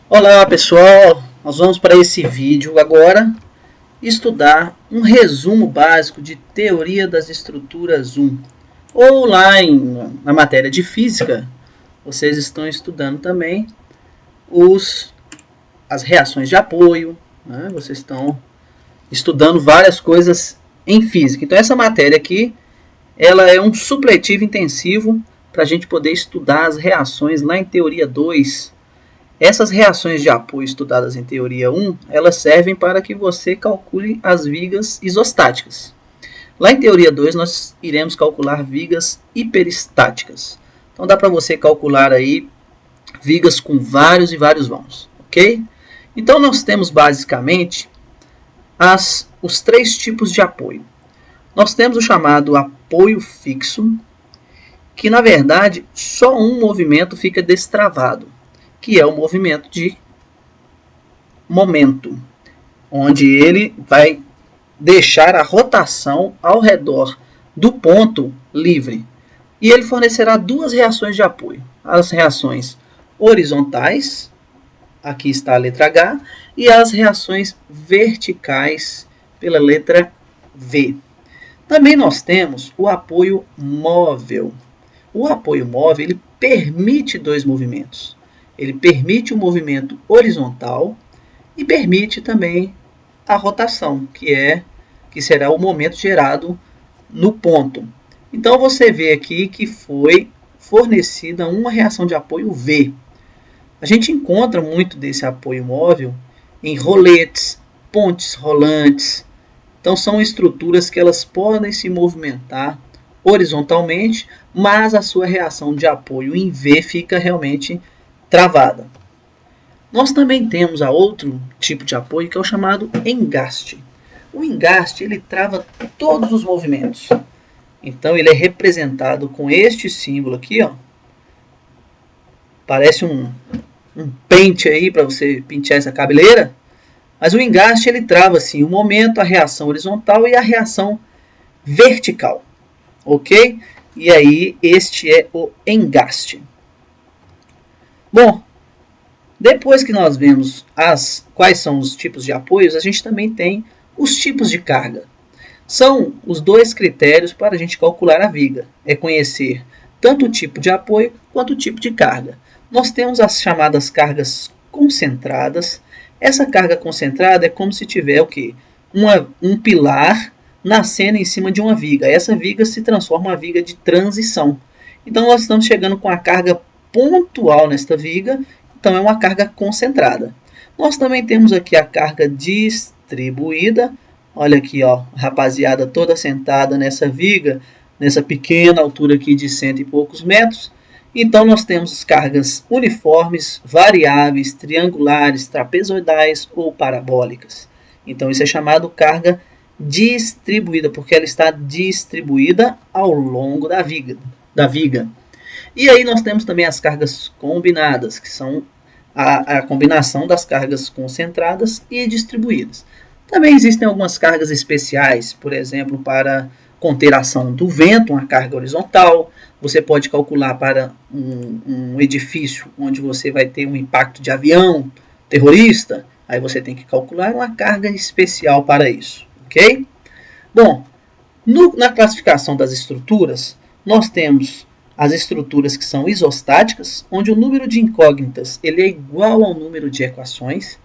Olá pessoal, nós vamos para esse vídeo agora estudar um resumo básico de Teoria das Estruturas 1. Ou lá na matéria de Física, vocês estão estudando também as reações de apoio, né? Vocês estão estudando várias coisas em Física. Então essa matéria aqui, ela é um supletivo intensivo para a gente poder estudar as reações lá em Teoria 2. Essas reações de apoio estudadas em Teoria 1, elas servem para que você calcule as vigas isostáticas. Lá em Teoria 2, nós iremos calcular vigas hiperestáticas. Então dá para você calcular aí vigas com vários e vários vãos, ok? Então nós temos basicamente os três tipos de apoio. Nós temos o chamado apoio fixo, que na verdade só um movimento fica destravado, que é o movimento de momento, onde ele vai deixar a rotação ao redor do ponto livre. E ele fornecerá duas reações de apoio. As reações horizontais, aqui está a letra H, e as reações verticais, pela letra V. Também nós temos o apoio móvel. O apoio móvel ele permite dois movimentos. Ele permite o movimento horizontal e permite também a rotação, que será o momento gerado no ponto. Então você vê aqui que foi fornecida uma reação de apoio V. A gente encontra muito desse apoio móvel em roletes, pontes rolantes. Então são estruturas que elas podem se movimentar horizontalmente, mas a sua reação de apoio em V fica realmente travada. Nós também temos a outro tipo de apoio que é o chamado engaste. O engaste ele trava todos os movimentos. Então ele é representado com este símbolo aqui, ó. Parece um pente aí para você pentear essa cabeleira. Mas o engaste ele trava assim o momento, a reação horizontal e a reação vertical, ok? E aí este é o engaste. Bom, depois que nós vemos quais são os tipos de apoios, a gente também tem os tipos de carga. São os dois critérios para a gente calcular a viga. É conhecer tanto o tipo de apoio quanto o tipo de carga. Nós temos as chamadas cargas concentradas. Essa carga concentrada é como se tiver o quê? Um pilar nascendo em cima de uma viga. Essa viga se transforma em uma viga de transição. Então nós estamos chegando com a carga pontual nesta viga, então é uma carga concentrada. Nós também temos aqui a carga distribuída. Olha aqui, ó, rapaziada toda sentada nessa viga, nessa pequena altura aqui de 100 e poucos metros. Então nós temos cargas uniformes, variáveis, triangulares, trapezoidais ou parabólicas. Então isso é chamado carga distribuída, porque ela está distribuída ao longo da viga. E aí nós temos também as cargas combinadas, que são a combinação das cargas concentradas e distribuídas. Também existem algumas cargas especiais, por exemplo, para conter a ação do vento, uma carga horizontal. Você pode calcular para um edifício onde você vai ter um impacto de avião terrorista. Aí você tem que calcular uma carga especial para isso, ok? Bom, na classificação das estruturas, nós temos as estruturas que são isostáticas, onde o número de incógnitas ele é igual ao número de equações.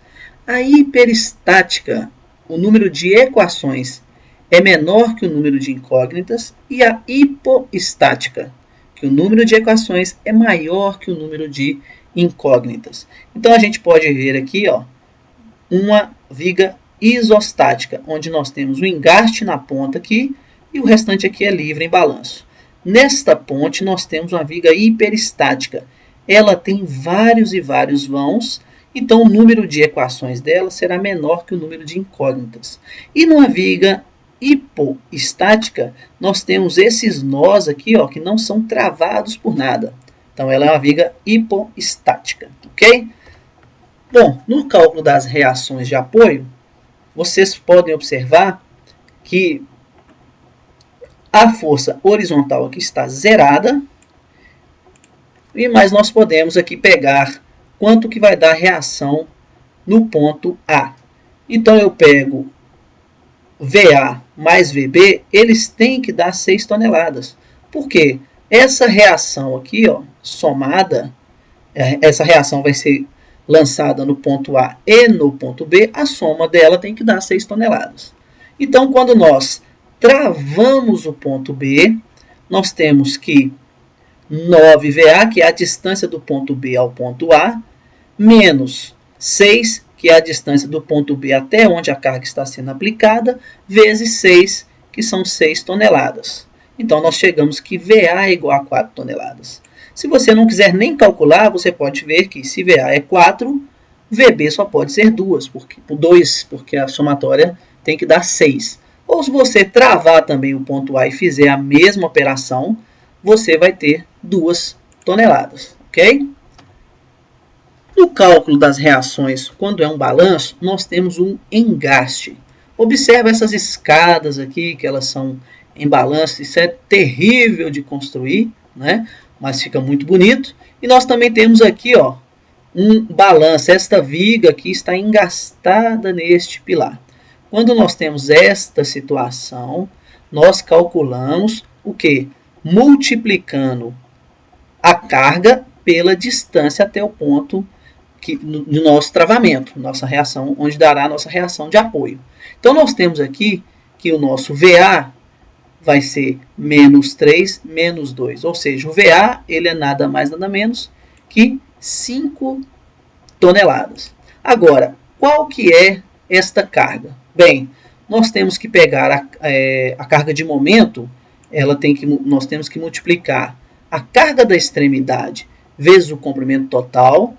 A hiperestática, o número de equações é menor que o número de incógnitas. E a hipoestática, que o número de equações é maior que o número de incógnitas. Então a gente pode ver aqui, ó, uma viga isostática, onde nós temos o engaste na ponta aqui e o restante aqui é livre em balanço. Nesta ponte nós temos uma viga hiperestática. Ela tem vários e vários vãos, então o número de equações dela será menor que o número de incógnitas. E numa viga hipoestática, nós temos esses nós aqui, ó, que não são travados por nada. Então ela é uma viga hipoestática, ok? Bom, no cálculo das reações de apoio, vocês podem observar que a força horizontal aqui está zerada, mas nós podemos aqui pegar quanto que vai dar a reação no ponto A. Então eu pego VA mais VB, eles têm que dar 6 toneladas. Por quê? Essa reação aqui, ó, somada, essa reação vai ser lançada no ponto A e no ponto B, a soma dela tem que dar 6 toneladas. Então, quando nós travamos o ponto B, nós temos que 9 VA, que é a distância do ponto B ao ponto A, menos 6, que é a distância do ponto B até onde a carga está sendo aplicada, vezes 6, que são 6 toneladas. Então, nós chegamos que VA é igual a 4 toneladas. Se você não quiser nem calcular, você pode ver que se VA é 4, VB só pode ser 2, porque a somatória tem que dar 6. Ou se você travar também o ponto A e fizer a mesma operação, você vai ter 2 toneladas, ok? No cálculo das reações, quando é um balanço, nós temos um engaste. Observe essas escadas aqui, que elas são em balanço. Isso é terrível de construir, né? Mas fica muito bonito. E nós também temos aqui, ó, um balanço. Esta viga aqui está engastada neste pilar. Quando nós temos esta situação, nós calculamos o quê? Multiplicando a carga pela distância até o ponto do nosso travamento, nossa reação, onde dará a nossa reação de apoio. Então, nós temos aqui que o nosso VA vai ser menos 3, menos 2. Ou seja, o VA ele é nada mais, nada menos que 5 toneladas. Agora, qual que é esta carga? Bem, nós temos que pegar a carga de momento, nós temos que multiplicar a carga da extremidade vezes o comprimento total,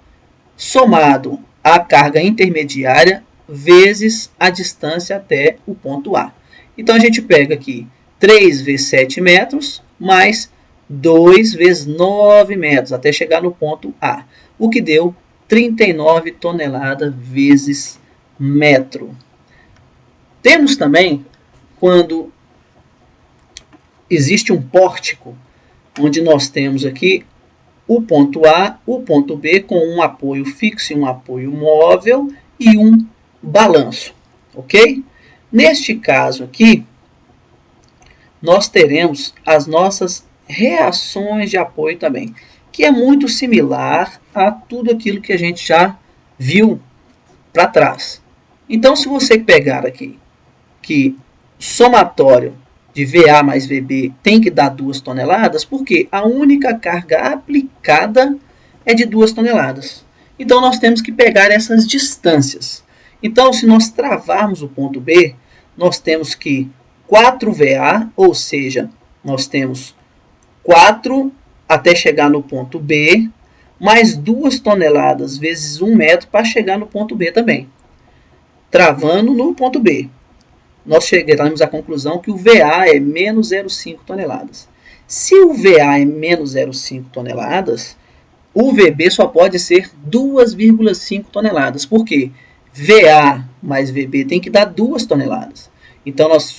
somado à carga intermediária vezes a distância até o ponto A. Então, a gente pega aqui 3 vezes 7 metros, mais 2 vezes 9 metros, até chegar no ponto A, o que deu 39 toneladas vezes metro. Temos também, quando existe um pórtico, onde nós temos aqui o ponto A, o ponto B, com um apoio fixo e um apoio móvel e um balanço, ok? Neste caso aqui, nós teremos as nossas reações de apoio também, que é muito similar a tudo aquilo que a gente já viu para trás. Então, se você pegar aqui que somatório de VA mais VB tem que dar 2 toneladas, porque a única carga aplicada é de 2 toneladas. Então, nós temos que pegar essas distâncias. Então, se nós travarmos o ponto B, nós temos que 4 VA, ou seja, nós temos 4 até chegar no ponto B, mais 2 toneladas vezes 1 metro para chegar no ponto B também. Travando no ponto B, nós chegamos à conclusão que o VA é menos 0,5 toneladas. Se o VA é menos 0,5 toneladas, o VB só pode ser 2,5 toneladas. Por quê? VA mais VB tem que dar 2 toneladas. Então, nós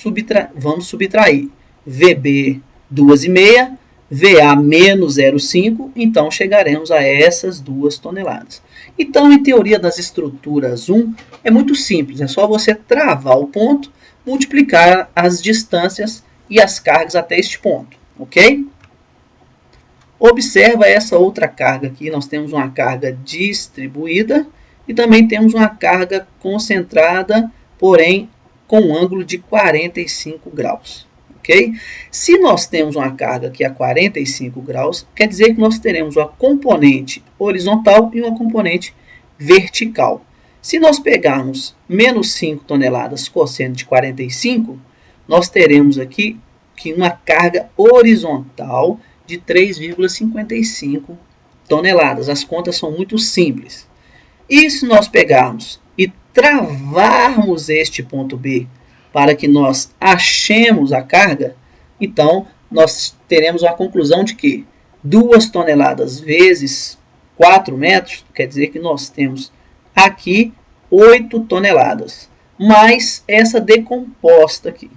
vamos subtrair VB 2,5, VA menos 0,5, então chegaremos a essas 2 toneladas. Então, em teoria das estruturas 1, é muito simples, é só você travar o ponto, multiplicar as distâncias e as cargas até este ponto, ok? Observa essa outra carga aqui, nós temos uma carga distribuída e também temos uma carga concentrada, porém com um ângulo de 45 graus. Okay? Se nós temos uma carga aqui a 45 graus, quer dizer que nós teremos uma componente horizontal e uma componente vertical. Se nós pegarmos menos 5 toneladas cosseno de 45, nós teremos aqui uma carga horizontal de 3,55 toneladas. As contas são muito simples. E se nós pegarmos e travarmos este ponto B para que nós achemos a carga, então nós teremos uma conclusão de que 2 toneladas vezes 4 metros, quer dizer que nós temos aqui 8 toneladas, mais essa decomposta aqui.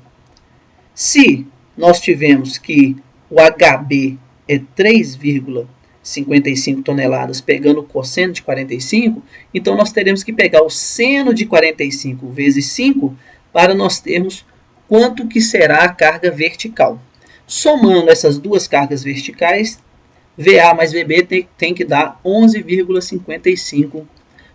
Se nós tivermos que o HB é 3,55 55 toneladas pegando o cosseno de 45, então nós teremos que pegar o seno de 45 vezes 5 para nós termos quanto que será a carga vertical. Somando essas duas cargas verticais, VA mais VB tem que dar 11,55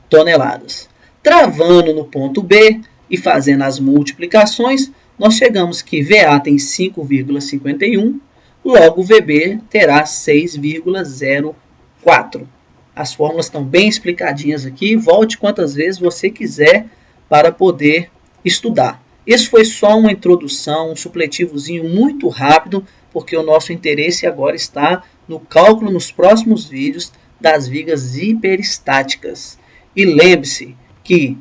toneladas. Travando no ponto B e fazendo as multiplicações, nós chegamos que VA tem 5,51, logo VB terá 6,04. As fórmulas estão bem explicadinhas aqui, volte quantas vezes você quiser para poder estudar. Esse foi só uma introdução, um supletivozinho muito rápido, porque o nosso interesse agora está no cálculo nos próximos vídeos das vigas hiperestáticas. E lembre-se que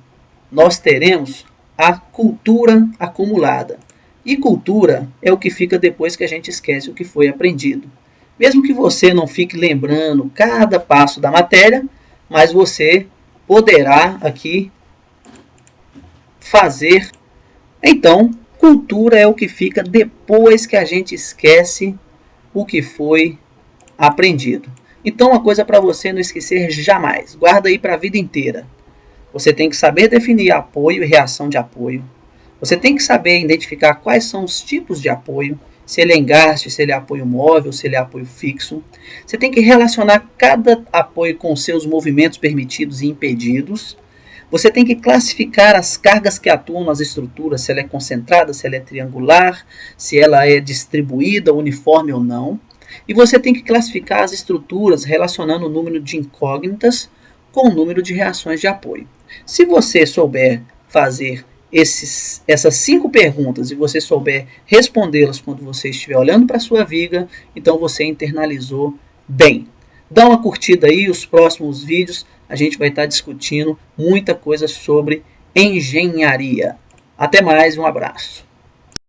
nós teremos a cultura acumulada. E cultura é o que fica depois que a gente esquece o que foi aprendido. Mesmo que você não fique lembrando cada passo da matéria, mas você poderá aqui fazer. Então, cultura é o que fica depois que a gente esquece o que foi aprendido. Então, uma coisa para você não esquecer jamais, guarda aí para a vida inteira. Você tem que saber definir apoio e reação de apoio. Você tem que saber identificar quais são os tipos de apoio, se ele é engaste, se ele é apoio móvel, se ele é apoio fixo. Você tem que relacionar cada apoio com seus movimentos permitidos e impedidos. Você tem que classificar as cargas que atuam nas estruturas, se ela é concentrada, se ela é triangular, se ela é distribuída, uniforme ou não. E você tem que classificar as estruturas relacionando o número de incógnitas com o número de reações de apoio. Se você souber fazer essas 5 perguntas e você souber respondê-las quando você estiver olhando para a sua viga, então você internalizou bem. Dá uma curtida aí, os próximos vídeos a gente vai estar discutindo muita coisa sobre engenharia. Até mais, um abraço.